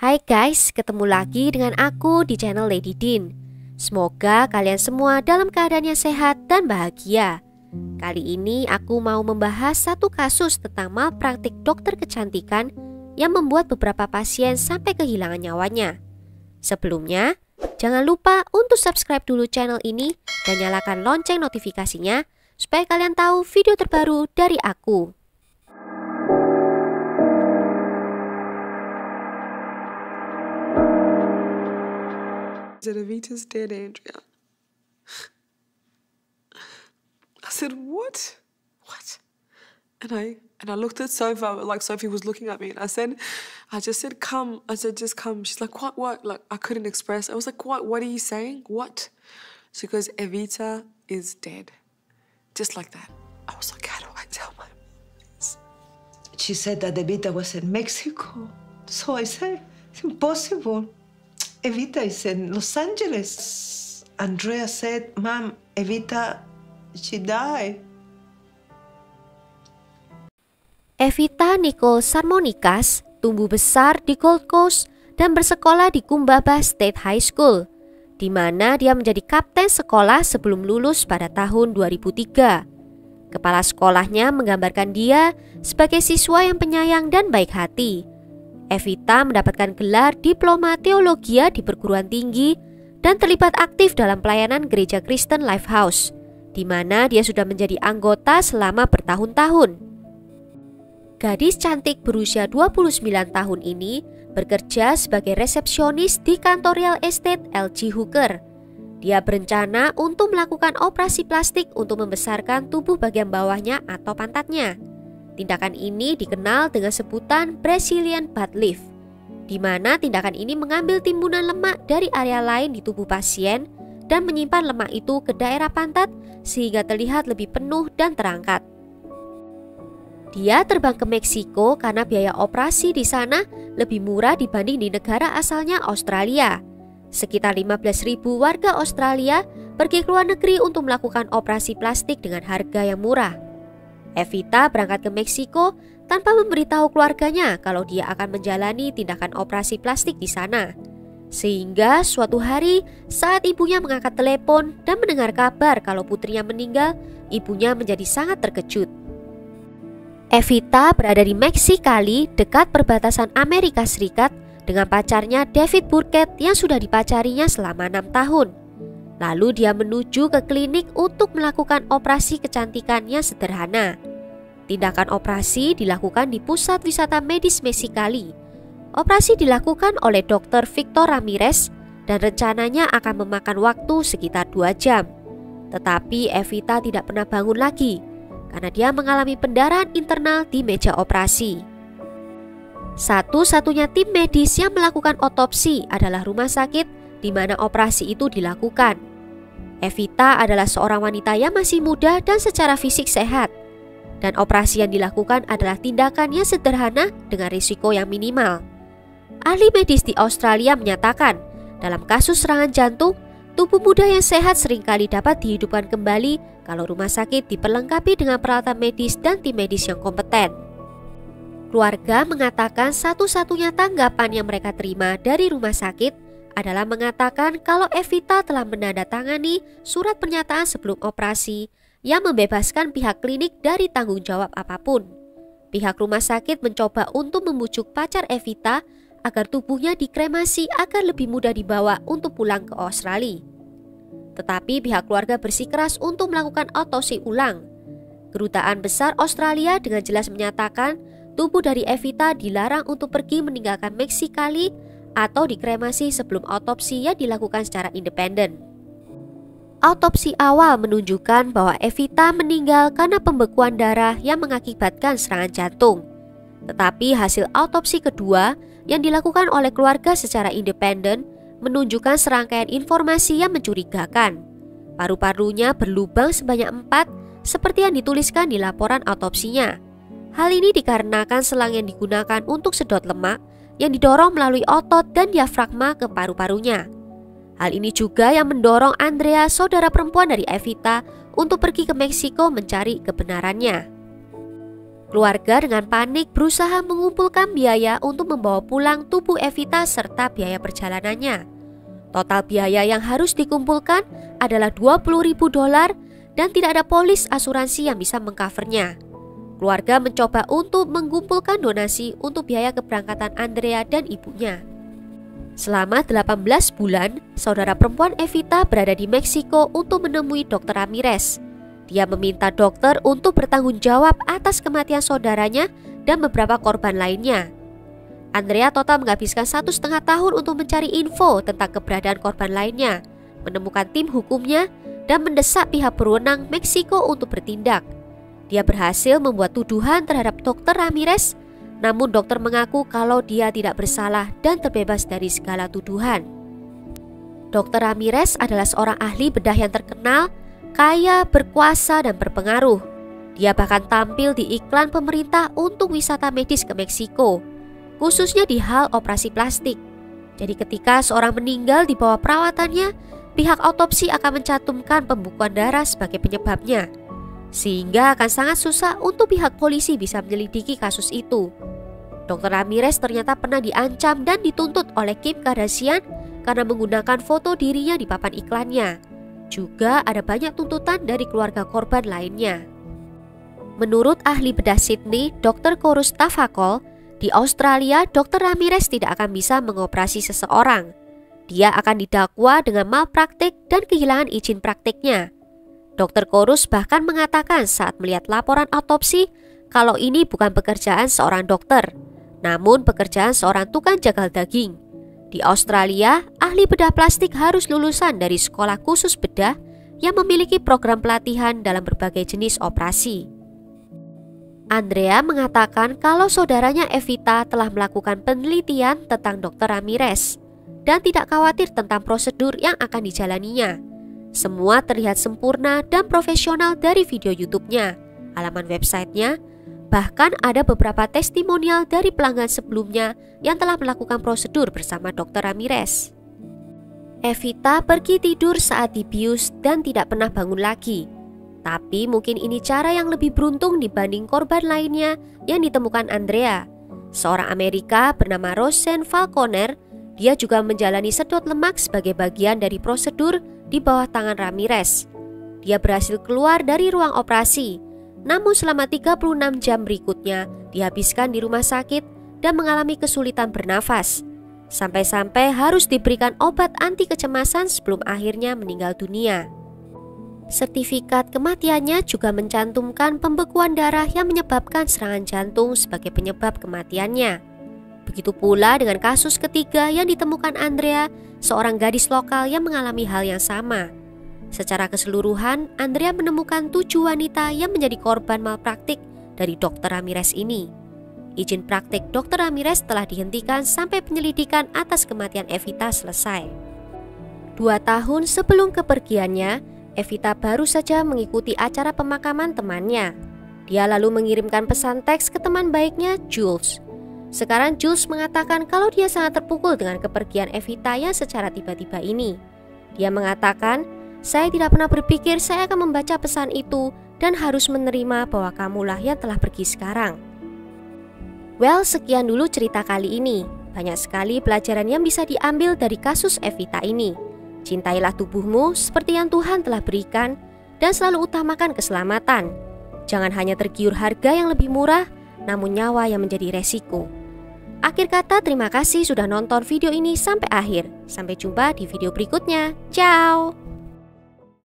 Hai guys, ketemu lagi dengan aku di channel Lady Din. Semoga kalian semua dalam keadaan yang sehat dan bahagia. Kali ini aku mau membahas satu kasus tentang malpraktik dokter kecantikan yang membuat beberapa pasien sampai kehilangan nyawanya. Sebelumnya, jangan lupa untuk subscribe dulu channel ini dan nyalakan lonceng notifikasinya supaya kalian tahu video terbaru dari aku. Evita's dead, Andrea. I said, what? What? And I looked at Sophie like Sophie was looking at me, and I just said, come. I said, just come. She's like, what? Like, I couldn't express. I was like, what are you saying? What? She goes, Evita is dead. Just like that. I was like, how do I tell my mom? She said that Evita was in Mexico. So I said, it's impossible. Evita is in Los Angeles. Andrea said, Mom, Evita, she died. Evita Nicole Sarmonikas tumbuh besar di Gold Coast dan bersekolah di Kumbaba State High School, di mana dia menjadi kapten sekolah sebelum lulus pada tahun 2003. Kepala sekolahnya menggambarkan dia sebagai siswa yang penyayang dan baik hati. Evita mendapatkan gelar Diploma Teologia di perguruan tinggi dan terlibat aktif dalam pelayanan Gereja Kristen Lifehouse, di mana dia sudah menjadi anggota selama bertahun-tahun. Gadis cantik berusia 29 tahun ini bekerja sebagai resepsionis di kantor real estate LG Hooker. Dia berencana untuk melakukan operasi plastik untuk membesarkan tubuh bagian bawahnya atau pantatnya. Tindakan ini dikenal dengan sebutan Brazilian butt lift, di mana tindakan ini mengambil timbunan lemak dari area lain di tubuh pasien dan menyimpan lemak itu ke daerah pantat sehingga terlihat lebih penuh dan terangkat. Dia terbang ke Meksiko karena biaya operasi di sana lebih murah dibanding di negara asalnya Australia. Sekitar 15.000 warga Australia pergi ke luar negeri untuk melakukan operasi plastik dengan harga yang murah. Evita berangkat ke Meksiko tanpa memberitahu keluarganya kalau dia akan menjalani tindakan operasi plastik di sana. Sehingga suatu hari saat ibunya mengangkat telepon dan mendengar kabar kalau putrinya meninggal, ibunya menjadi sangat terkejut. Evita berada di Mexicali dekat perbatasan Amerika Serikat dengan pacarnya David Burkett yang sudah dipacarinya selama 6 tahun. Lalu dia menuju ke klinik untuk melakukan operasi kecantikan yang sederhana. Tindakan operasi dilakukan di pusat wisata medis Mexicali. Operasi dilakukan oleh Dr. Victor Ramirez dan rencananya akan memakan waktu sekitar 2 jam. Tetapi Evita tidak pernah bangun lagi karena dia mengalami pendarahan internal di meja operasi. Satu-satunya tim medis yang melakukan otopsi adalah rumah sakit di mana operasi itu dilakukan. Evita adalah seorang wanita yang masih muda dan secara fisik sehat, dan operasi yang dilakukan adalah tindakan yang sederhana dengan risiko yang minimal. Ahli medis di Australia menyatakan, dalam kasus serangan jantung, tubuh muda yang sehat seringkali dapat dihidupkan kembali kalau rumah sakit diperlengkapi dengan peralatan medis dan tim medis yang kompeten. Keluarga mengatakan satu-satunya tanggapan yang mereka terima dari rumah sakit adalah mengatakan kalau Evita telah menandatangani surat pernyataan sebelum operasi yang membebaskan pihak klinik dari tanggung jawab apapun. Pihak rumah sakit mencoba untuk membujuk pacar Evita agar tubuhnya dikremasi agar lebih mudah dibawa untuk pulang ke Australia. Tetapi pihak keluarga bersikeras untuk melakukan otopsi ulang. Kedutaan besar Australia dengan jelas menyatakan tubuh dari Evita dilarang untuk pergi meninggalkan Mexicali atau dikremasi sebelum otopsi yang dilakukan secara independen. Autopsi awal menunjukkan bahwa Evita meninggal karena pembekuan darah yang mengakibatkan serangan jantung. Tetapi hasil autopsi kedua yang dilakukan oleh keluarga secara independen menunjukkan serangkaian informasi yang mencurigakan. Paru-parunya berlubang sebanyak 4 seperti yang dituliskan di laporan autopsinya. Hal ini dikarenakan selang yang digunakan untuk sedot lemak yang didorong melalui otot dan diafragma ke paru-parunya. Hal ini juga yang mendorong Andrea, saudara perempuan dari Evita, untuk pergi ke Meksiko mencari kebenarannya. Keluarga dengan panik berusaha mengumpulkan biaya untuk membawa pulang tubuh Evita serta biaya perjalanannya. Total biaya yang harus dikumpulkan adalah $20.000 dan tidak ada polis asuransi yang bisa mengcovernya. Keluarga mencoba untuk mengumpulkan donasi untuk biaya keberangkatan Andrea dan ibunya. Selama 18 bulan, saudara perempuan Evita berada di Meksiko untuk menemui Dr. Ramirez. Dia meminta dokter untuk bertanggung jawab atas kematian saudaranya dan beberapa korban lainnya. Andrea total menghabiskan 1,5 tahun untuk mencari info tentang keberadaan korban lainnya, menemukan tim hukumnya, dan mendesak pihak berwenang Meksiko untuk bertindak. Dia berhasil membuat tuduhan terhadap Dr. Ramirez, namun dokter mengaku kalau dia tidak bersalah dan terbebas dari segala tuduhan. Dr. Ramirez adalah seorang ahli bedah yang terkenal, kaya, berkuasa, dan berpengaruh. Dia bahkan tampil di iklan pemerintah untuk wisata medis ke Meksiko, khususnya di hal operasi plastik. Jadi ketika seorang meninggal di bawah perawatannya, pihak autopsi akan mencantumkan pembekuan darah sebagai penyebabnya, sehingga akan sangat susah untuk pihak polisi bisa menyelidiki kasus itu. Dr. Ramirez ternyata pernah diancam dan dituntut oleh Kim Kardashian karena menggunakan foto dirinya di papan iklannya. Juga ada banyak tuntutan dari keluarga korban lainnya. Menurut ahli bedah Sydney, Dr. Korus Tavakol, di Australia Dr. Ramirez tidak akan bisa mengoperasi seseorang. Dia akan didakwa dengan malpraktik dan kehilangan izin praktiknya. Dr. Korus bahkan mengatakan saat melihat laporan autopsi kalau ini bukan pekerjaan seorang dokter, namun pekerjaan seorang tukang jagal daging. Di Australia, ahli bedah plastik harus lulusan dari sekolah khusus bedah yang memiliki program pelatihan dalam berbagai jenis operasi. Andrea mengatakan kalau saudaranya Evita telah melakukan penelitian tentang Dr. Ramirez dan tidak khawatir tentang prosedur yang akan dijalaninya. Semua terlihat sempurna dan profesional dari video YouTube-nya, halaman websitenya. Bahkan ada beberapa testimonial dari pelanggan sebelumnya yang telah melakukan prosedur bersama Dr. Ramirez. Evita pergi tidur saat dibius dan tidak pernah bangun lagi. Tapi mungkin ini cara yang lebih beruntung dibanding korban lainnya yang ditemukan Andrea. Seorang Amerika bernama Roseanne Falconer, dia juga menjalani sedot lemak sebagai bagian dari prosedur di bawah tangan Ramirez. Dia berhasil keluar dari ruang operasi, namun selama 36 jam berikutnya dihabiskan di rumah sakit dan mengalami kesulitan bernafas. Sampai-sampai harus diberikan obat anti kecemasan sebelum akhirnya meninggal dunia. Sertifikat kematiannya juga mencantumkan pembekuan darah yang menyebabkan serangan jantung sebagai penyebab kematiannya. Begitu pula dengan kasus ketiga yang ditemukan Andrea, seorang gadis lokal yang mengalami hal yang sama. Secara keseluruhan, Andrea menemukan 7 wanita yang menjadi korban malpraktik dari Dr. Ramirez ini. Izin praktik Dr. Ramirez telah dihentikan sampai penyelidikan atas kematian Evita selesai. 2 tahun sebelum kepergiannya, Evita baru saja mengikuti acara pemakaman temannya. Dia lalu mengirimkan pesan teks ke teman baiknya, Jules. Sekarang Jules mengatakan kalau dia sangat terpukul dengan kepergian Evita yang secara tiba-tiba ini. Dia mengatakan, "Saya tidak pernah berpikir saya akan membaca pesan itu dan harus menerima bahwa kamulah yang telah pergi sekarang." Well, sekian dulu cerita kali ini. Banyak sekali pelajaran yang bisa diambil dari kasus Evita ini. Cintailah tubuhmu seperti yang Tuhan telah berikan dan selalu utamakan keselamatan. Jangan hanya tergiur harga yang lebih murah, namun nyawa yang menjadi resiko. Akhir kata, terima kasih sudah nonton video ini sampai akhir. Sampai jumpa di video berikutnya. Ciao!